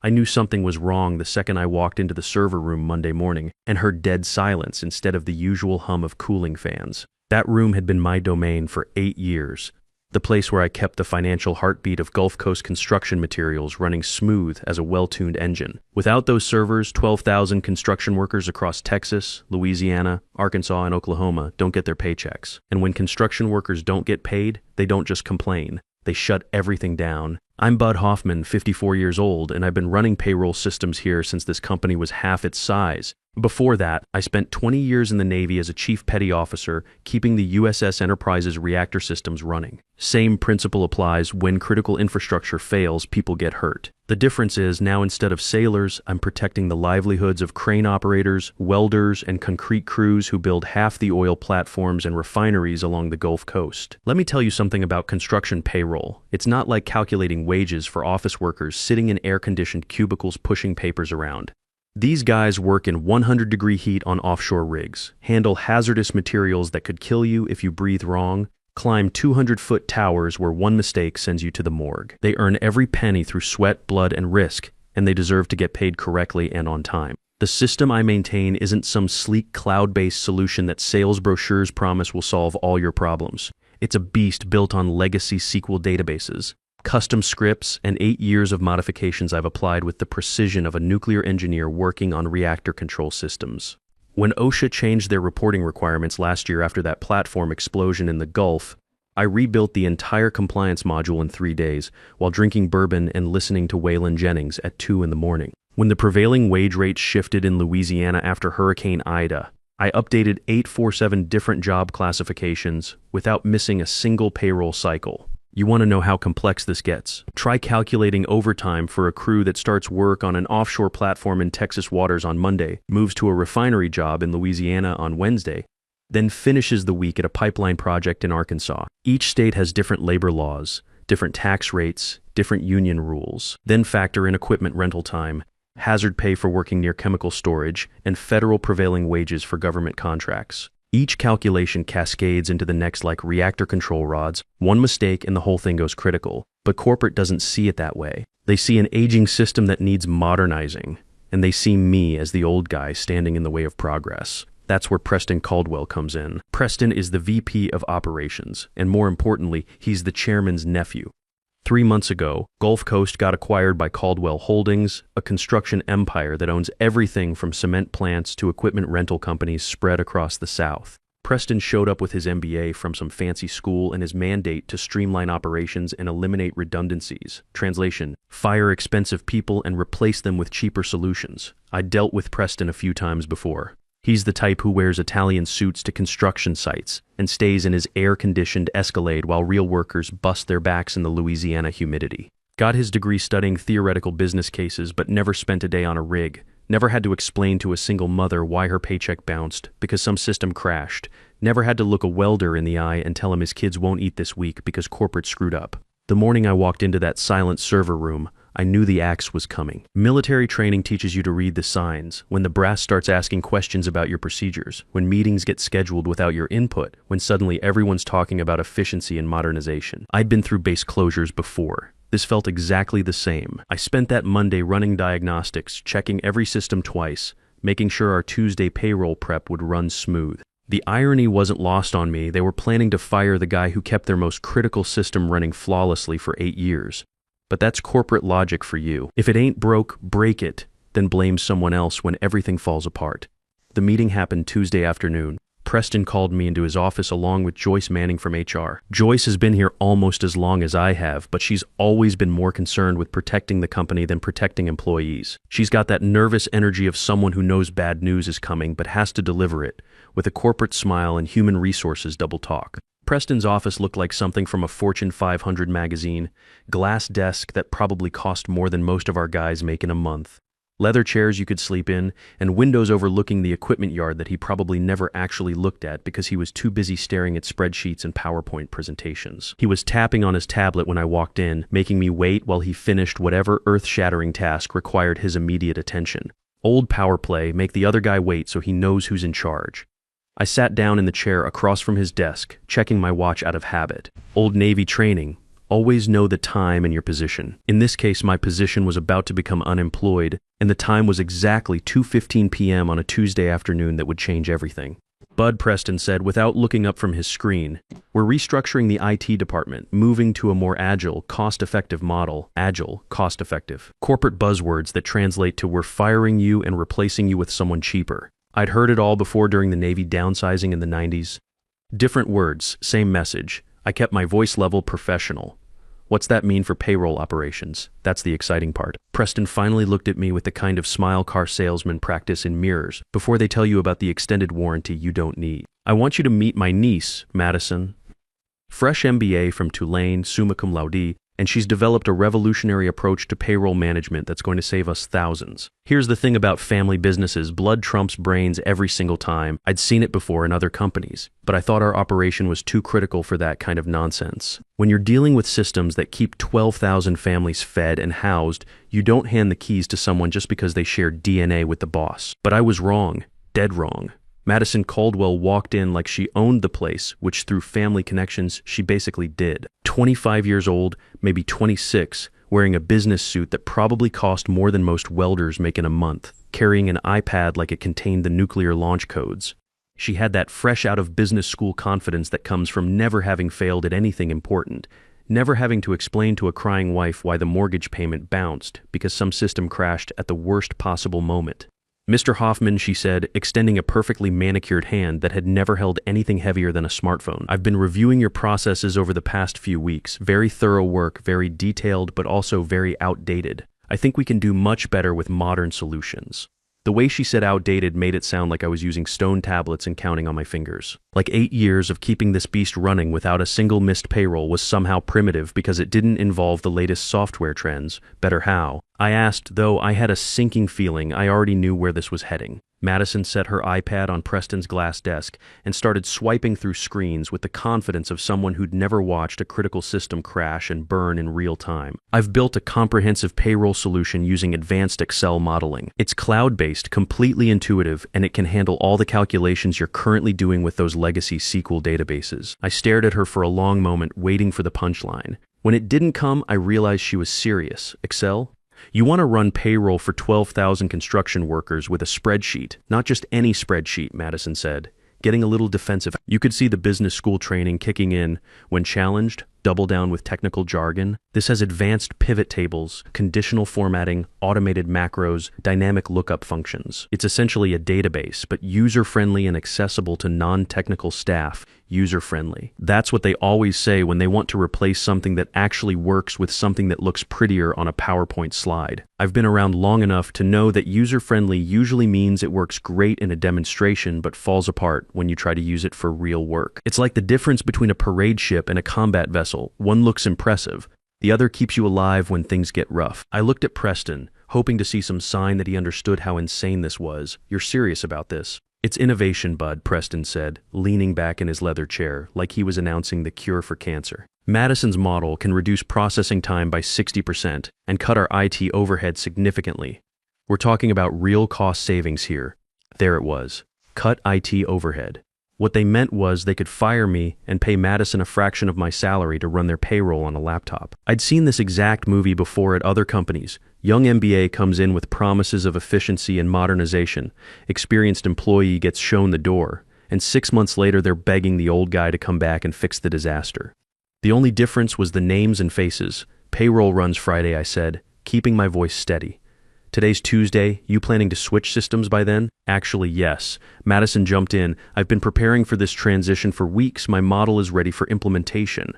I knew something was wrong the second I walked into the server room Monday morning and heard dead silence instead of the usual hum of cooling fans. That room had been my domain for 8 years, the place where I kept the financial heartbeat of Gulf Coast construction materials running smooth as a well-tuned engine. Without those servers, 12,000 construction workers across Texas, Louisiana, Arkansas, and Oklahoma don't get their paychecks. And when construction workers don't get paid, they don't just complain. They shut everything down. I'm Bud Hoffman, 54 years old, and I've been running payroll systems here since this company was half its size. Before that, I spent 20 years in the Navy as a chief petty officer, keeping the USS Enterprise's reactor systems running. Same principle applies: when critical infrastructure fails, people get hurt. The difference is, now instead of sailors, I'm protecting the livelihoods of crane operators, welders, and concrete crews who build half the oil platforms and refineries along the Gulf Coast. Let me tell you something about construction payroll. It's not like calculating wages for office workers sitting in air-conditioned cubicles pushing papers around. These guys work in 100-degree heat on offshore rigs, handle hazardous materials that could kill you if you breathe wrong, climb 200-foot towers where one mistake sends you to the morgue. They earn every penny through sweat, blood, and risk, and they deserve to get paid correctly and on time. The system I maintain isn't some sleek cloud-based solution that sales brochures promise will solve all your problems. It's a beast built on legacy SQL databases, custom scripts, and 8 years of modifications I've applied with the precision of a nuclear engineer working on reactor control systems. When OSHA changed their reporting requirements last year after that platform explosion in the Gulf, I rebuilt the entire compliance module in 3 days while drinking bourbon and listening to Waylon Jennings at 2 in the morning. When the prevailing wage rates shifted in Louisiana after Hurricane Ida, I updated 847 different job classifications without missing a single payroll cycle. You want to know how complex this gets? Try calculating overtime for a crew that starts work on an offshore platform in Texas waters on Monday, moves to a refinery job in Louisiana on Wednesday, then finishes the week at a pipeline project in Arkansas. Each state has different labor laws, different tax rates, different union rules. Then factor in equipment rental time, hazard pay for working near chemical storage, and federal prevailing wages for government contracts. Each calculation cascades into the next like reactor control rods. One mistake and the whole thing goes critical. But corporate doesn't see it that way. They see an aging system that needs modernizing, and they see me as the old guy standing in the way of progress. That's where Preston Caldwell comes in. Preston is the VP of Operations, and more importantly, he's the chairman's nephew. 3 months ago, Gulf Coast got acquired by Caldwell Holdings, a construction empire that owns everything from cement plants to equipment rental companies spread across the South. Preston showed up with his MBA from some fancy school and his mandate to streamline operations and eliminate redundancies. Translation: fire expensive people and replace them with cheaper solutions. I dealt with Preston a few times before. He's the type who wears Italian suits to construction sites and stays in his air-conditioned Escalade while real workers bust their backs in the Louisiana humidity. Got his degree studying theoretical business cases but never spent a day on a rig. Never had to explain to a single mother why her paycheck bounced because some system crashed. Never had to look a welder in the eye and tell him his kids won't eat this week because corporate screwed up. The morning I walked into that silent server room, I knew the axe was coming. Military training teaches you to read the signs. When the brass starts asking questions about your procedures, when meetings get scheduled without your input, when suddenly everyone's talking about efficiency and modernization. I'd been through base closures before. This felt exactly the same. I spent that Monday running diagnostics, checking every system twice, making sure our Tuesday payroll prep would run smooth. The irony wasn't lost on me. They were planning to fire the guy who kept their most critical system running flawlessly for 8 years. But that's corporate logic for you. If it ain't broke, break it, then blame someone else when everything falls apart. The meeting happened Tuesday afternoon. Preston called me into his office along with Joyce Manning from HR. Joyce has been here almost as long as I have, but she's always been more concerned with protecting the company than protecting employees. She's got that nervous energy of someone who knows bad news is coming but has to deliver it, with a corporate smile and human resources double talk. Preston's office looked like something from a Fortune 500 magazine, glass desk that probably cost more than most of our guys make in a month, leather chairs you could sleep in, and windows overlooking the equipment yard that he probably never actually looked at because he was too busy staring at spreadsheets and PowerPoint presentations. He was tapping on his tablet when I walked in, making me wait while he finished whatever earth-shattering task required his immediate attention. Old power play, make the other guy wait so he knows who's in charge. I sat down in the chair across from his desk, checking my watch out of habit. Old Navy training. Always know the time and your position. In this case, my position was about to become unemployed, and the time was exactly 2:15 p.m. on a Tuesday afternoon that would change everything. Bud, Preston said without looking up from his screen. We're restructuring the IT department, moving to a more agile, cost-effective model. Agile, cost-effective. Corporate buzzwords that translate to we're firing you and replacing you with someone cheaper. I'd heard it all before during the Navy downsizing in the 90s. Different words, same message. I kept my voice level professional. What's that mean for payroll operations? That's the exciting part. Preston finally looked at me with the kind of smile car salesmen practice in mirrors before they tell you about the extended warranty you don't need. I want you to meet my niece, Madison. Fresh MBA from Tulane, summa cum laude, and she's developed a revolutionary approach to payroll management that's going to save us thousands. Here's the thing about family businesses, blood trumps brains every single time. I'd seen it before in other companies, but I thought our operation was too critical for that kind of nonsense. When you're dealing with systems that keep 12,000 families fed and housed, you don't hand the keys to someone just because they share DNA with the boss. But I was wrong, dead wrong. Madison Caldwell walked in like she owned the place, which through family connections, she basically did. 25 years old, maybe 26, wearing a business suit that probably cost more than most welders make in a month, carrying an iPad like it contained the nuclear launch codes. She had that fresh out of business school confidence that comes from never having failed at anything important, never having to explain to a crying wife why the mortgage payment bounced because some system crashed at the worst possible moment. Mr. Hoffman, she said, extending a perfectly manicured hand that had never held anything heavier than a smartphone. I've been reviewing your processes over the past few weeks. Very thorough work, very detailed, but also very outdated. I think we can do much better with modern solutions. The way she said outdated made it sound like I was using stone tablets and counting on my fingers. Like 8 years of keeping this beast running without a single missed payroll was somehow primitive because it didn't involve the latest software trends. Better how? I asked, though I had a sinking feeling I already knew where this was heading. Madison set her iPad on Preston's glass desk and started swiping through screens with the confidence of someone who'd never watched a critical system crash and burn in real time. I've built a comprehensive payroll solution using advanced Excel modeling. It's cloud-based, completely intuitive, and it can handle all the calculations you're currently doing with those legacy SQL databases. I stared at her for a long moment, waiting for the punchline. When it didn't come, I realized she was serious. Excel? You want to run payroll for 12,000 construction workers with a spreadsheet, not just any spreadsheet, Madison said, getting a little defensive. You could see the business school training kicking in. When challenged, double down with technical jargon. This has advanced pivot tables, conditional formatting, automated macros, dynamic lookup functions. It's essentially a database, but user-friendly and accessible to non-technical staff. User-friendly. That's what they always say when they want to replace something that actually works with something that looks prettier on a PowerPoint slide. I've been around long enough to know that user-friendly usually means it works great in a demonstration but falls apart when you try to use it for real work. It's like the difference between a parade ship and a combat vessel. One looks impressive. The other keeps you alive when things get rough. I looked at Preston, hoping to see some sign that he understood how insane this was. You're serious about this? It's innovation, Bud, Preston said, leaning back in his leather chair, like he was announcing the cure for cancer. Madison's model can reduce processing time by 60% and cut our IT overhead significantly. We're talking about real cost savings here. There it was. Cut IT overhead. What they meant was they could fire me and pay Madison a fraction of my salary to run their payroll on a laptop. I'd seen this exact movie before at other companies. Young MBA comes in with promises of efficiency and modernization. Experienced employee gets shown the door, and 6 months later they're begging the old guy to come back and fix the disaster. The only difference was the names and faces. Payroll runs Friday, I said, keeping my voice steady. Today's Tuesday. You planning to switch systems by then? Actually, yes. Madison jumped in. I've been preparing for this transition for weeks. My model is ready for implementation.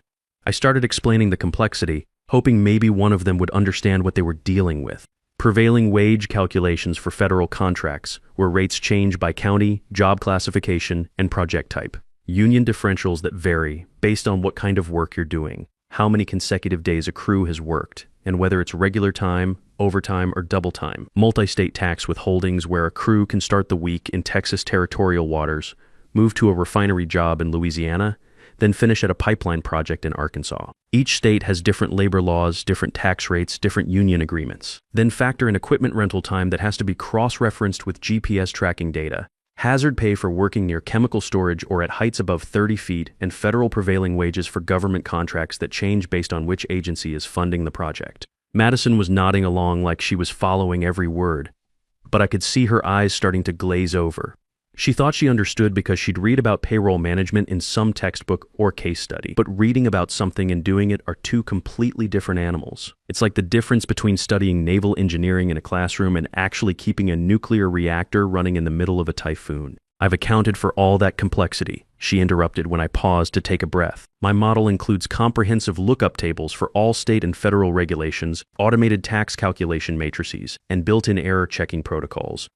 I started explaining the complexity, hoping maybe one of them would understand what they were dealing with. Prevailing wage calculations for federal contracts, where rates change by county, job classification, and project type. Union differentials that vary based on what kind of work you're doing, how many consecutive days a crew has worked, and whether it's regular time, overtime, or double time. Multi-state tax withholdings where a crew can start the week in Texas territorial waters, move to a refinery job in Louisiana, then finish at a pipeline project in Arkansas. Each state has different labor laws, different tax rates, different union agreements. Then factor in equipment rental time that has to be cross-referenced with GPS tracking data. hazard pay for working near chemical storage or at heights above 30 feet, and federal prevailing wages for government contracts that change based on which agency is funding the project. Madison was nodding along like she was following every word, but I could see her eyes starting to glaze over. She thought she understood because she'd read about payroll management in some textbook or case study, but reading about something and doing it are two completely different animals. It's like the difference between studying naval engineering in a classroom and actually keeping a nuclear reactor running in the middle of a typhoon. I've accounted for all that complexity, she interrupted when I paused to take a breath. My model includes comprehensive lookup tables for all state and federal regulations, automated tax calculation matrices, and built-in error checking protocols.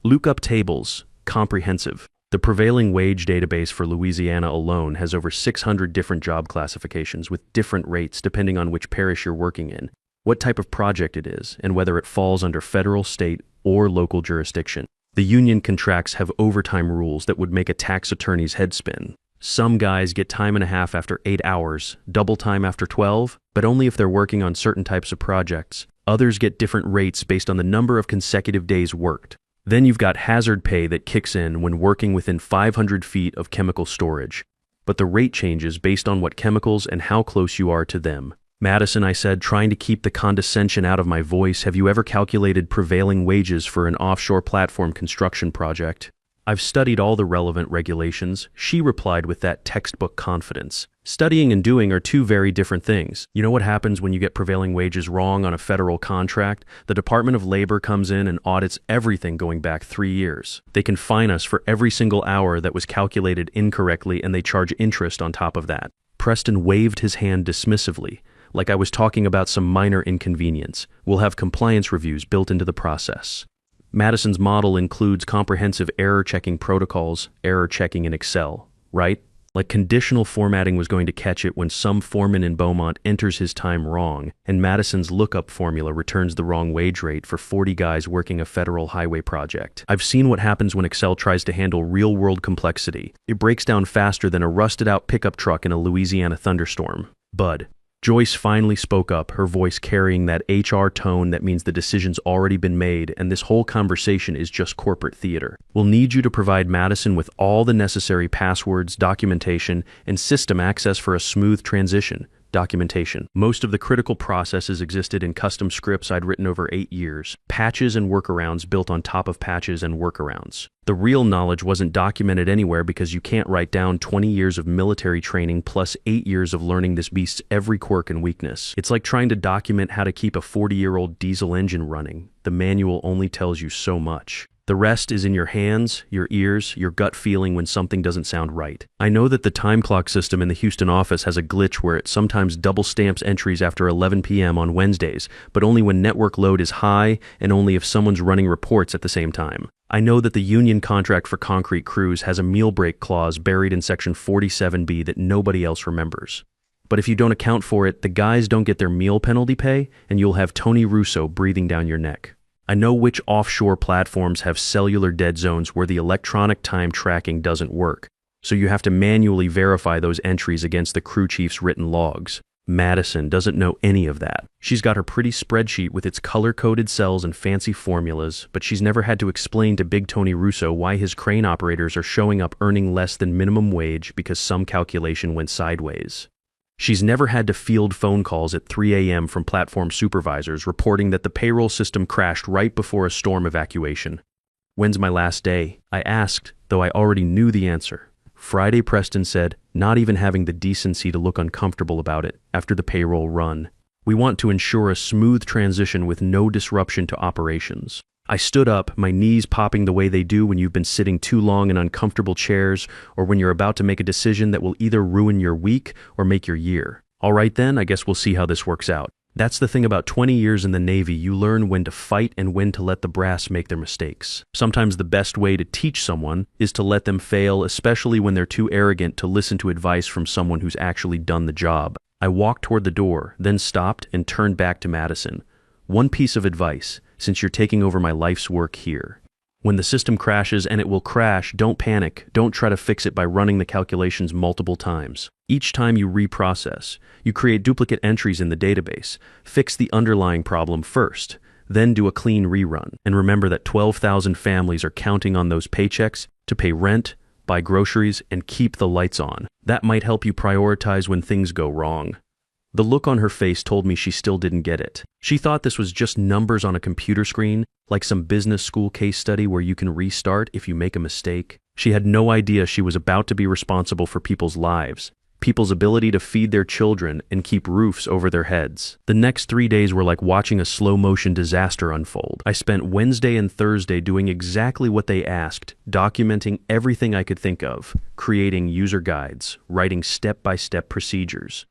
Lookup tables. Comprehensive. The prevailing wage database for Louisiana alone has over 600 different job classifications with different rates depending on which parish you're working in, what type of project it is, and whether it falls under federal, state, or local jurisdiction. The union contracts have overtime rules that would make a tax attorney's head spin. Some guys get time and a half after 8 hours, double time after 12, but only if they're working on certain types of projects. Others get different rates based on the number of consecutive days worked. Then you've got hazard pay that kicks in when working within 500 feet of chemical storage, but the rate changes based on what chemicals and how close you are to them. Madison, I said, trying to keep the condescension out of my voice, have you ever calculated prevailing wages for an offshore platform construction project? I've studied all the relevant regulations, she replied with that textbook confidence. Studying and doing are two very different things. You know what happens when you get prevailing wages wrong on a federal contract? The Department of Labor comes in and audits everything going back 3 years. They can fine us for every single hour that was calculated incorrectly, and they charge interest on top of that. Preston waved his hand dismissively, like I was talking about some minor inconvenience. We'll have compliance reviews built into the process. Madison's model includes comprehensive error checking protocols, error checking in Excel, right? Like conditional formatting was going to catch it when some foreman in Beaumont enters his time wrong, and Madison's lookup formula returns the wrong wage rate for 40 guys working a federal highway project. I've seen what happens when Excel tries to handle real-world complexity. It breaks down faster than a rusted-out pickup truck in a Louisiana thunderstorm. Bud. Joyce finally spoke up, her voice carrying that HR tone that means the decision's already been made and this whole conversation is just corporate theater. We'll need you to provide Madison with all the necessary passwords, documentation, and system access for a smooth transition. Documentation. Most of the critical processes existed in custom scripts I'd written over 8 years. Patches and workarounds built on top of patches and workarounds. The real knowledge wasn't documented anywhere because you can't write down 20 years of military training plus 8 years of learning this beast's every quirk and weakness. It's like trying to document how to keep a 40-year-old diesel engine running. The manual only tells you so much. The rest is in your hands, your ears, your gut feeling when something doesn't sound right. I know that the time clock system in the Houston office has a glitch where it sometimes double stamps entries after 11 p.m. on Wednesdays, but only when network load is high and only if someone's running reports at the same time. I know that the union contract for concrete crews has a meal break clause buried in Section 47B that nobody else remembers. But if you don't account for it, the guys don't get their meal penalty pay, and you'll have Tony Russo breathing down your neck. I know which offshore platforms have cellular dead zones where the electronic time tracking doesn't work, so you have to manually verify those entries against the crew chief's written logs. Madison doesn't know any of that. She's got her pretty spreadsheet with its color-coded cells and fancy formulas, but she's never had to explain to Big Tony Russo why his crane operators are showing up earning less than minimum wage because some calculation went sideways. She's never had to field phone calls at 3 a.m. from platform supervisors reporting that the payroll system crashed right before a storm evacuation. When's my last day? I asked, though I already knew the answer. Friday, Preston said, not even having the decency to look uncomfortable about it after the payroll run. We want to ensure a smooth transition with no disruption to operations. I stood up, my knees popping the way they do when you've been sitting too long in uncomfortable chairs or when you're about to make a decision that will either ruin your week or make your year. All right then, I guess we'll see how this works out. That's the thing about 20 years in the Navy, you learn when to fight and when to let the brass make their mistakes. Sometimes the best way to teach someone is to let them fail, especially when they're too arrogant to listen to advice from someone who's actually done the job. I walked toward the door, then stopped and turned back to Madison. One piece of advice, since you're taking over my life's work here. When the system crashes, and it will crash, don't panic. Don't try to fix it by running the calculations multiple times. Each time you reprocess, you create duplicate entries in the database. Fix the underlying problem first, then do a clean rerun. And remember that 12,000 families are counting on those paychecks to pay rent, buy groceries, and keep the lights on. That might help you prioritize when things go wrong. The look on her face told me she still didn't get it. She thought this was just numbers on a computer screen, like some business school case study where you can restart if you make a mistake. She had no idea she was about to be responsible for people's lives, people's ability to feed their children and keep roofs over their heads. The next 3 days were like watching a slow-motion disaster unfold. I spent Wednesday and Thursday doing exactly what they asked, documenting everything I could think of, creating user guides, writing step-by-step procedures.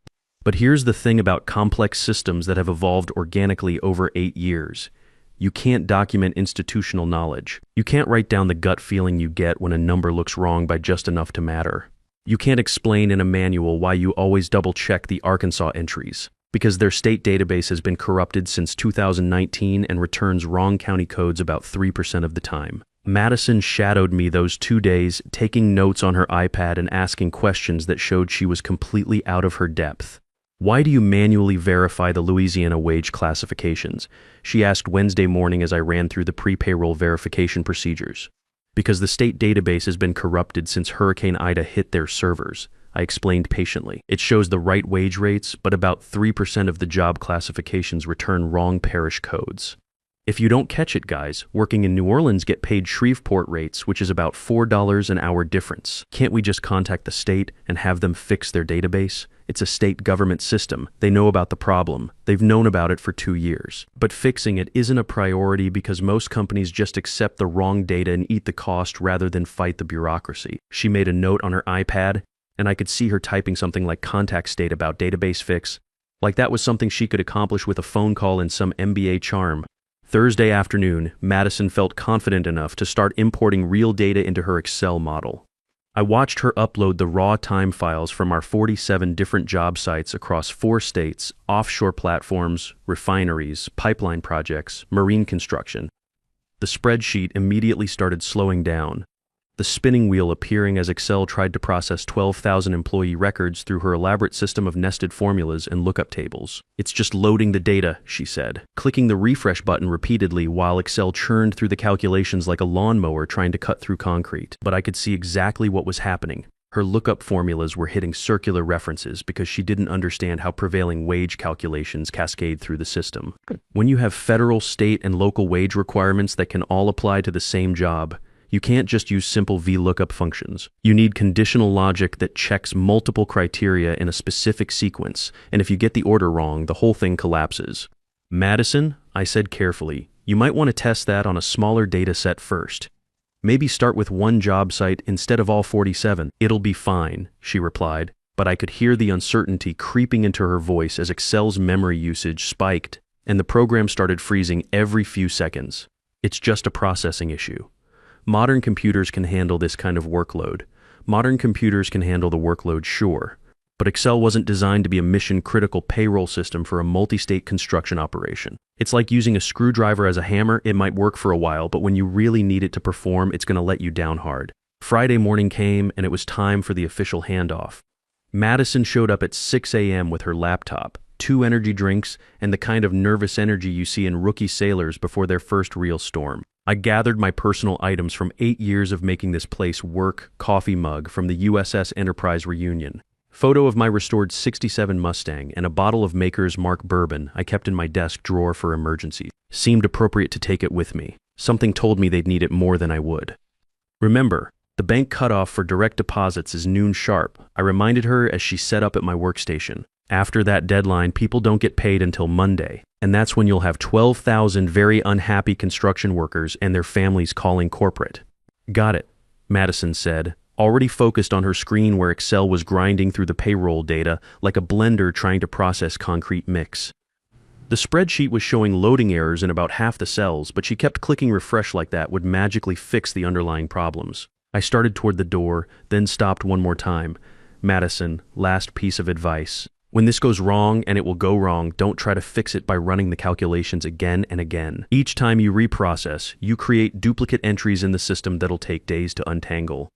But here's the thing about complex systems that have evolved organically over 8 years. You can't document institutional knowledge. You can't write down the gut feeling you get when a number looks wrong by just enough to matter. You can't explain in a manual why you always double-check the Arkansas entries, because their state database has been corrupted since 2019 and returns wrong county codes about 3% of the time. Madison shadowed me those 2 days, taking notes on her iPad and asking questions that showed she was completely out of her depth. Why do you manually verify the Louisiana wage classifications? She asked Wednesday morning as I ran through the pre-payroll verification procedures. Because the state database has been corrupted since Hurricane Ida hit their servers, I explained patiently. It shows the right wage rates, but about 3% of the job classifications return wrong parish codes. If you don't catch it, guys, working in New Orleans get paid Shreveport rates, which is about $4 an hour difference. Can't we just contact the state and have them fix their database? It's a state government system. They know about the problem. They've known about it for 2 years. But fixing it isn't a priority because most companies just accept the wrong data and eat the cost rather than fight the bureaucracy. She made a note on her iPad, and I could see her typing something like contact state about database fix. Like that was something she could accomplish with a phone call and some MBA charm. Thursday afternoon, Madison felt confident enough to start importing real data into her Excel model. I watched her upload the raw time files from our 47 different job sites across 4 states, offshore platforms, refineries, pipeline projects, marine construction. The spreadsheet immediately started slowing down, the spinning wheel appearing as Excel tried to process 12,000 employee records through her elaborate system of nested formulas and lookup tables. "It's just loading the data," she said, clicking the refresh button repeatedly while Excel churned through the calculations like a lawnmower trying to cut through concrete. But I could see exactly what was happening. Her lookup formulas were hitting circular references because she didn't understand how prevailing wage calculations cascade through the system. When you have federal, state, and local wage requirements that can all apply to the same job, you can't just use simple VLOOKUP functions. You need conditional logic that checks multiple criteria in a specific sequence, and if you get the order wrong, the whole thing collapses. "Madison," I said carefully, "you might want to test that on a smaller data set first. Maybe start with 1 job site instead of all 47. "It'll be fine," she replied, but I could hear the uncertainty creeping into her voice as Excel's memory usage spiked, and the program started freezing every few seconds. "It's just a processing issue. Modern computers can handle this kind of workload. Modern computers can handle the workload, sure. But Excel wasn't designed to be a mission-critical payroll system for a multi-state construction operation. It's like using a screwdriver as a hammer. It might work for a while, but when you really need it to perform, it's going to let you down hard." Friday morning came, and it was time for the official handoff. Madison showed up at 6 a.m. with her laptop, 2 energy drinks, and the kind of nervous energy you see in rookie sailors before their first real storm. I gathered my personal items from 8 years of making this place work: coffee mug from the USS Enterprise reunion, photo of my restored 67 Mustang, and a bottle of Maker's Mark bourbon I kept in my desk drawer for emergencies. Seemed appropriate to take it with me. Something told me they'd need it more than I would. "Remember, the bank cutoff for direct deposits is noon sharp," I reminded her as she set up at my workstation. "After that deadline, people don't get paid until Monday, and that's when you'll have 12,000 very unhappy construction workers and their families calling corporate." "Got it," Madison said, already focused on her screen where Excel was grinding through the payroll data like a blender trying to process concrete mix. The spreadsheet was showing loading errors in about half the cells, but she kept clicking refresh like that would magically fix the underlying problems. I started toward the door, then stopped one more time. "Madison, last piece of advice. When this goes wrong, and it will go wrong, don't try to fix it by running the calculations again and again. Each time you reprocess, you create duplicate entries in the system that'll take days to untangle.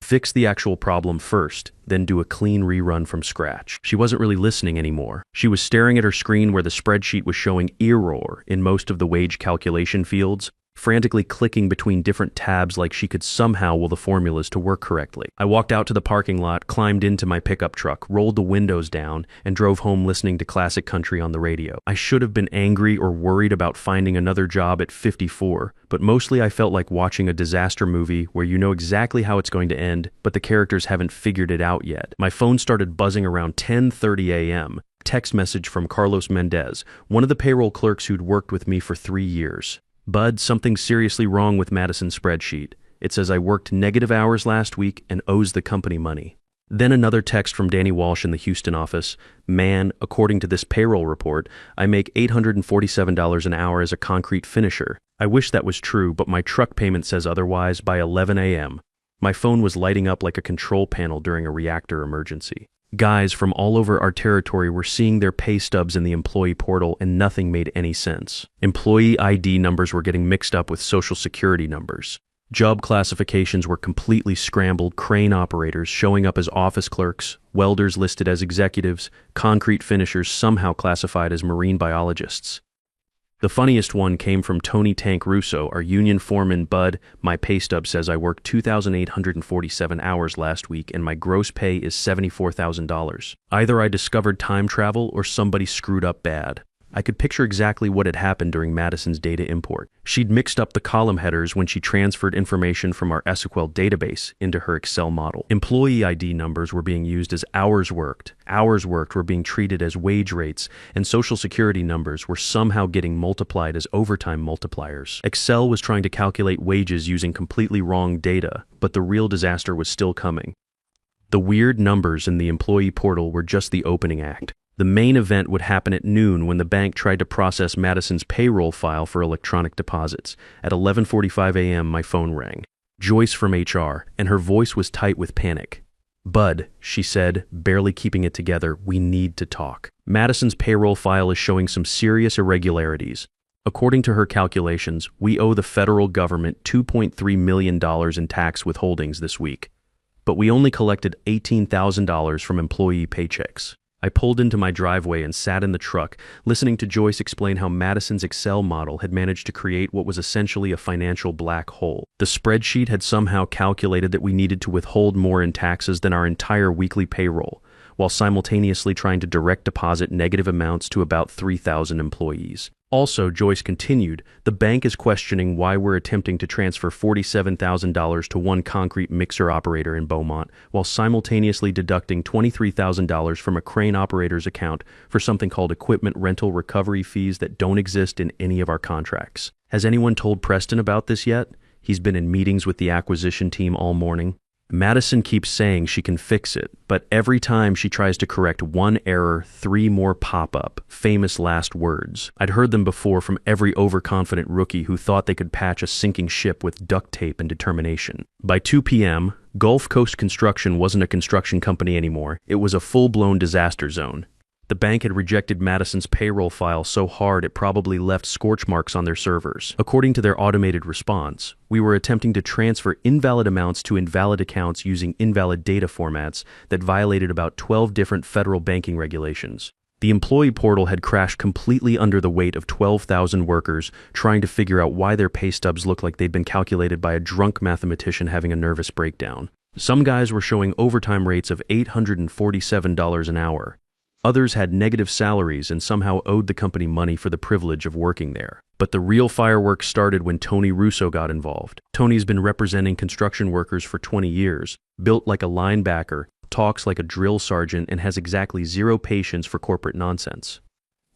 Fix the actual problem first, then do a clean rerun from scratch." She wasn't really listening anymore. She was staring at her screen where the spreadsheet was showing error in most of the wage calculation fields. frantically clicking between different tabs like she could somehow will the formulas to work correctly. I walked out to the parking lot, climbed into my pickup truck, rolled the windows down, and drove home listening to classic country on the radio. I should have been angry or worried about finding another job at 54, but mostly I felt like watching a disaster movie where you know exactly how it's going to end, but the characters haven't figured it out yet. My phone started buzzing around 10:30 a.m. Text message from Carlos Mendez, one of the payroll clerks who'd worked with me for 3 years. Bud, something's seriously wrong with Madison's spreadsheet. It says I worked negative hours last week and owes the company money. Then another text from Danny Walsh in the Houston office. Man, according to this payroll report, I make $847 an hour as a concrete finisher. I wish that was true, but my truck payment says otherwise by 11 a.m. My phone was lighting up like a control panel during a reactor emergency. Guys from all over our territory were seeing their pay stubs in the employee portal and nothing made any sense. Employee ID numbers were getting mixed up with social security numbers. Job classifications were completely scrambled, crane operators showing up as office clerks, welders listed as executives, concrete finishers somehow classified as marine biologists. The funniest one came from Tony Tank Russo, our union foreman. Bud, my pay stub says I worked 2,847 hours last week and my gross pay is $74,000. Either I discovered time travel or somebody screwed up bad. I could picture exactly what had happened during Madison's data import. She'd mixed up the column headers when she transferred information from our SQL database into her Excel model. Employee ID numbers were being used as hours worked. Hours worked were being treated as wage rates, and social security numbers were somehow getting multiplied as overtime multipliers. Excel was trying to calculate wages using completely wrong data, but the real disaster was still coming. The weird numbers in the employee portal were just the opening act. The main event would happen at noon when the bank tried to process Madison's payroll file for electronic deposits. At 11:45 a.m., my phone rang. Joyce from HR, and her voice was tight with panic. Bud, she said, barely keeping it together, we need to talk. Madison's payroll file is showing some serious irregularities. According to her calculations, we owe the federal government $2.3 million in tax withholdings this week. But we only collected $18,000 from employee paychecks. I pulled into my driveway and sat in the truck, listening to Joyce explain how Madison's Excel model had managed to create what was essentially a financial black hole. The spreadsheet had somehow calculated that we needed to withhold more in taxes than our entire weekly payroll, while simultaneously trying to direct deposit negative amounts to about 3,000 employees. Also, Joyce continued, the bank is questioning why we're attempting to transfer $47,000 to one concrete mixer operator in Beaumont, while simultaneously deducting $23,000 from a crane operator's account for something called equipment rental recovery fees that don't exist in any of our contracts. Has anyone told Preston about this yet? He's been in meetings with the acquisition team all morning. Madison keeps saying she can fix it, but every time she tries to correct one error, 3 more pop up. Famous last words. I'd heard them before from every overconfident rookie who thought they could patch a sinking ship with duct tape and determination. By 2 p.m., Gulf Coast Construction wasn't a construction company anymore. It was a full-blown disaster zone. The bank had rejected Madison's payroll file so hard it probably left scorch marks on their servers. According to their automated response, we were attempting to transfer invalid amounts to invalid accounts using invalid data formats that violated about 12 different federal banking regulations. The employee portal had crashed completely under the weight of 12,000 workers trying to figure out why their pay stubs looked like they'd been calculated by a drunk mathematician having a nervous breakdown. Some guys were showing overtime rates of $847 an hour. Others had negative salaries and somehow owed the company money for the privilege of working there. But the real fireworks started when Tony Russo got involved. Tony's been representing construction workers for 20 years, built like a linebacker, talks like a drill sergeant, and has exactly zero patience for corporate nonsense.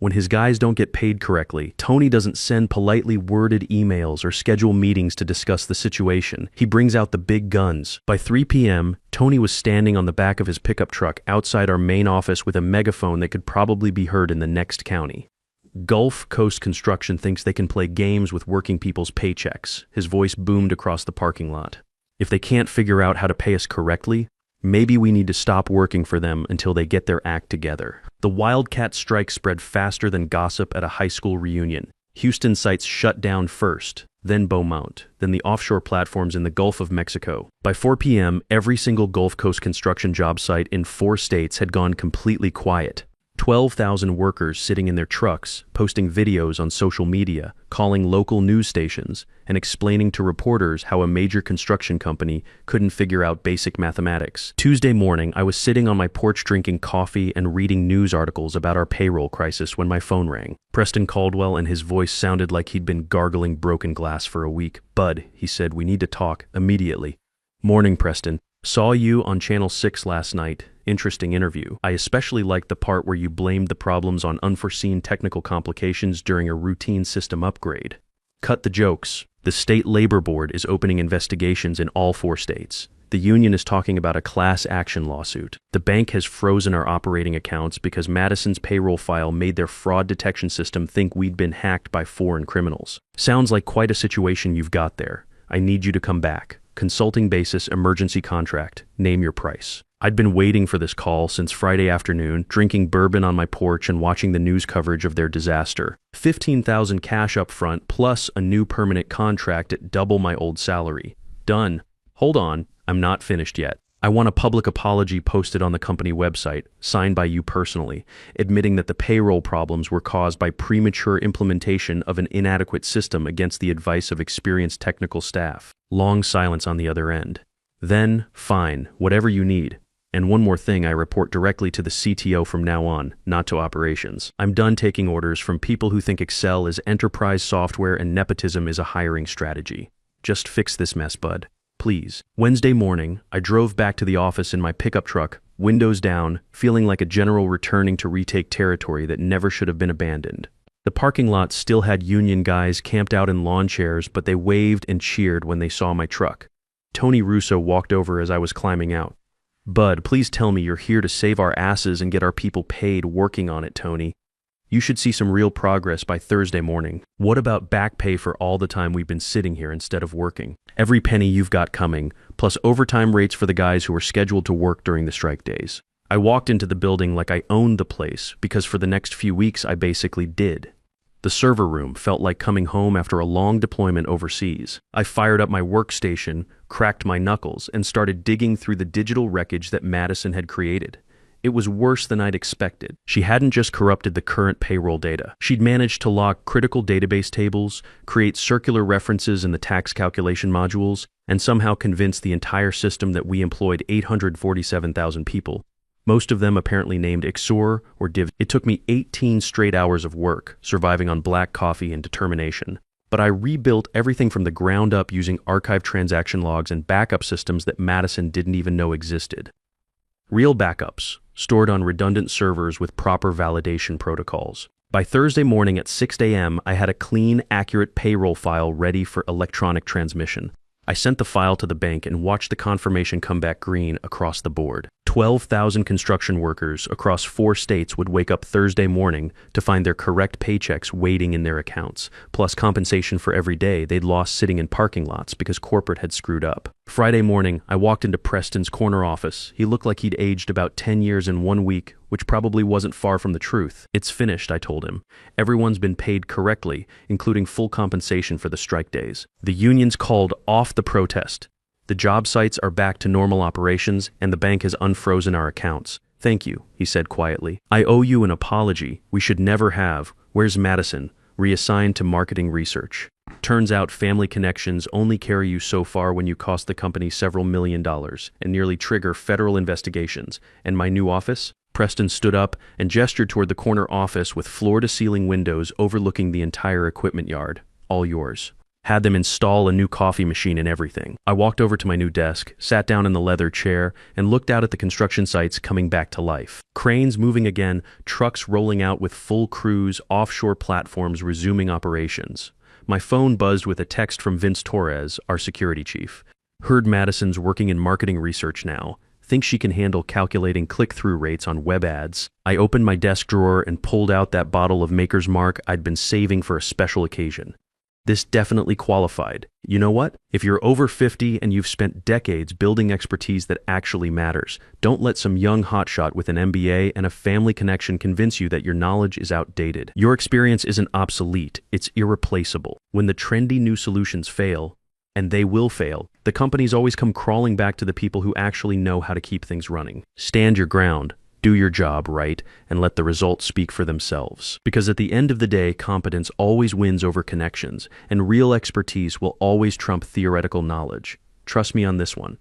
When his guys don't get paid correctly, Tony doesn't send politely worded emails or schedule meetings to discuss the situation. He brings out the big guns. By 3 p.m., Tony was standing on the back of his pickup truck outside our main office with a megaphone that could probably be heard in the next county. Gulf Coast Construction thinks they can play games with working people's paychecks. His voice boomed across the parking lot. If they can't figure out how to pay us correctly, maybe we need to stop working for them until they get their act together. The wildcat strike spread faster than gossip at a high school reunion. Houston sites shut down first, then Beaumont, then the offshore platforms in the Gulf of Mexico. By 4 p.m., every single Gulf Coast construction job site in 4 states had gone completely quiet. 12,000 workers sitting in their trucks, posting videos on social media, calling local news stations, and explaining to reporters how a major construction company couldn't figure out basic mathematics. Tuesday morning, I was sitting on my porch drinking coffee and reading news articles about our payroll crisis when my phone rang. Preston Caldwell, and his voice sounded like he'd been gargling broken glass for a week. "Bud," he said, "we need to talk immediately." "Morning, Preston. Saw you on Channel 6 last night. Interesting interview. I especially liked the part where you blamed the problems on unforeseen technical complications during a routine system upgrade. Cut the jokes. The state labor board is opening investigations in all 4 states. The union is talking about a class action lawsuit. The bank has frozen our operating accounts because Madison's payroll file made their fraud detection system think we'd been hacked by foreign criminals. Sounds like quite a situation you've got there. I need you to come back. Consulting basis emergency contract. Name your price." I'd been waiting for this call since Friday afternoon, drinking bourbon on my porch and watching the news coverage of their disaster. $15,000 cash up front plus a new permanent contract at double my old salary. Done. Hold on, I'm not finished yet. I want a public apology posted on the company website, signed by you personally, admitting that the payroll problems were caused by premature implementation of an inadequate system against the advice of experienced technical staff. Long silence on the other end. Then, fine, whatever you need. And one more thing, I report directly to the CTO from now on, not to operations. I'm done taking orders from people who think Excel is enterprise software and nepotism is a hiring strategy. Just fix this mess, bud. Please. Wednesday morning, I drove back to the office in my pickup truck, windows down, feeling like a general returning to retake territory that never should have been abandoned. The parking lot still had union guys camped out in lawn chairs, but they waved and cheered when they saw my truck. Tony Russo walked over as I was climbing out. "Bud, please tell me you're here to save our asses and get our people paid working on it, Tony. You should see some real progress by Thursday morning. What about back pay for all the time we've been sitting here instead of working? Every penny you've got coming, plus overtime rates for the guys who are scheduled to work during the strike days." I walked into the building like I owned the place, because for the next few weeks I basically did. The server room felt like coming home after a long deployment overseas. I fired up my workstation, cracked my knuckles, and started digging through the digital wreckage that Madison had created. It was worse than I'd expected. She hadn't just corrupted the current payroll data. She'd managed to lock critical database tables, create circular references in the tax calculation modules, and somehow convince the entire system that we employed 847,000 people. Most of them apparently named Ixor or Div. It took me 18 straight hours of work, surviving on black coffee and determination. But I rebuilt everything from the ground up using archived transaction logs and backup systems that Madison didn't even know existed. Real backups, stored on redundant servers with proper validation protocols. By Thursday morning at 6 a.m., I had a clean, accurate payroll file ready for electronic transmission. I sent the file to the bank and watched the confirmation come back green across the board. 12,000 construction workers across 4 states would wake up Thursday morning to find their correct paychecks waiting in their accounts, plus compensation for every day they'd lost sitting in parking lots because corporate had screwed up. Friday morning, I walked into Preston's corner office. He looked like he'd aged about 10 years in 1 week, which probably wasn't far from the truth. "It's finished," I told him. "Everyone's been paid correctly, including full compensation for the strike days. The unions called off the protest. The job sites are back to normal operations, and the bank has unfrozen our accounts. Thank you," he said quietly. "I owe you an apology. We should never have. Where's Madison? Reassigned to marketing research. Turns out family connections only carry you so far when you cost the company several $1 million and nearly trigger federal investigations. And my new office?" Preston stood up and gestured toward the corner office with floor-to-ceiling windows overlooking the entire equipment yard. "All yours." Had them install a new coffee machine and everything. I walked over to my new desk, sat down in the leather chair, and looked out at the construction sites coming back to life. Cranes moving again, trucks rolling out with full crews, offshore platforms resuming operations. My phone buzzed with a text from Vince Torres, our security chief. "Heard Madison's working in marketing research now. Thinks she can handle calculating click-through rates on web ads." I opened my desk drawer and pulled out that bottle of Maker's Mark I'd been saving for a special occasion. This definitely qualified. You know what? If you're over 50 and you've spent decades building expertise that actually matters, don't let some young hotshot with an MBA and a family connection convince you that your knowledge is outdated. Your experience isn't obsolete, it's irreplaceable. When the trendy new solutions fail, and they will fail, the companies always come crawling back to the people who actually know how to keep things running. Stand your ground. Do your job right and let the results speak for themselves. Because at the end of the day, competence always wins over connections, and real expertise will always trump theoretical knowledge. Trust me on this one.